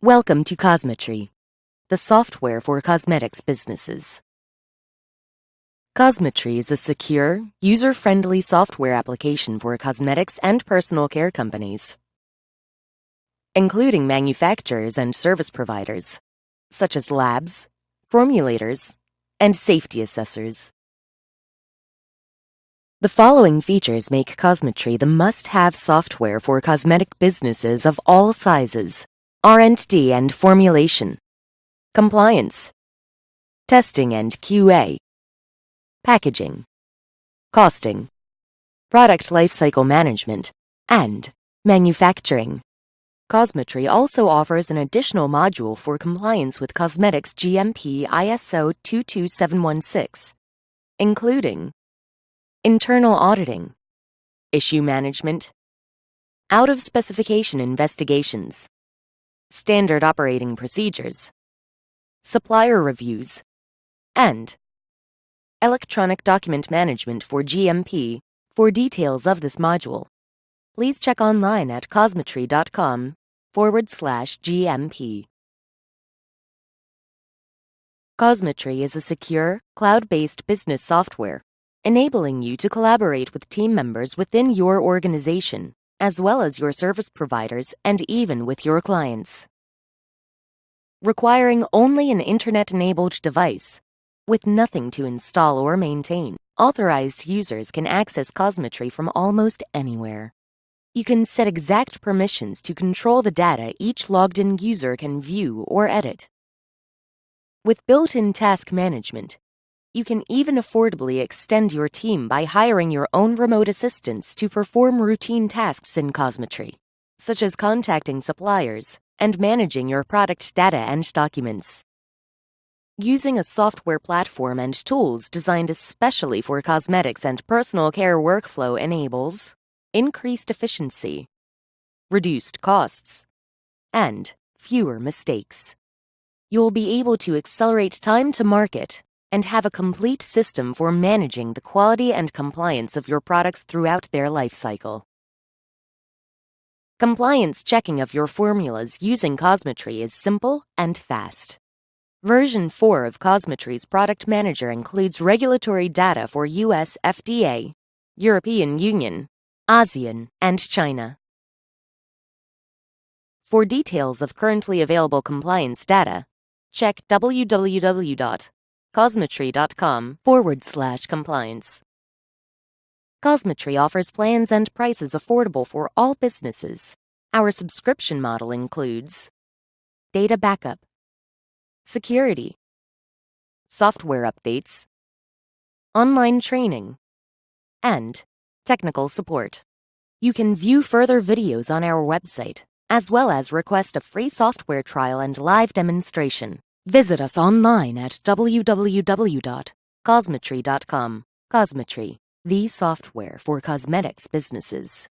Welcome to Cosmetri, the software for cosmetics businesses. Cosmetri is a secure, user-friendly software application for cosmetics and personal care companies, including manufacturers and service providers, such as labs, formulators, and safety assessors. The following features make Cosmetri the must-have software for cosmetic businesses of all sizes: R&D and formulation, compliance, testing and QA, packaging, costing, product lifecycle management, and manufacturing. Cosmetri also offers an additional module for compliance with cosmetics GMP ISO 22716, including internal auditing, issue management, out-of-specification investigations, standard operating procedures, supplier reviews, and electronic document management for GMP. For details of this module, please check online at cosmetri.com/GMP. Cosmetri is a secure, cloud-based business software, enabling you to collaborate with team members within your organization, as well as your service providers and even with your clients. Requiring only an internet-enabled device, with nothing to install or maintain, authorized users can access Cosmetri from almost anywhere. You can set exact permissions to control the data each logged-in user can view or edit. With built-in task management, you can even affordably extend your team by hiring your own remote assistants to perform routine tasks in Cosmetri, such as contacting suppliers and managing your product data and documents. Using a software platform and tools designed especially for cosmetics and personal care workflow enables increased efficiency, reduced costs, and fewer mistakes. You'll be able to accelerate time to market and have a complete system for managing the quality and compliance of your products throughout their life cycle. Compliance checking of your formulas using Cosmetri is simple and fast. Version 4 of Cosmetri's Product Manager includes regulatory data for US FDA, European Union, ASEAN, and China. For details of currently available compliance data, check www.cosmetri.com/compliance. Cosmetri offers plans and prices affordable for all businesses. Our subscription model includes data backup, security, software updates, online training, and technical support. You can view further videos on our website, as well as request a free software trial and live demonstration. Visit us online at www.cosmetri.com. Cosmetri, the software for cosmetics businesses.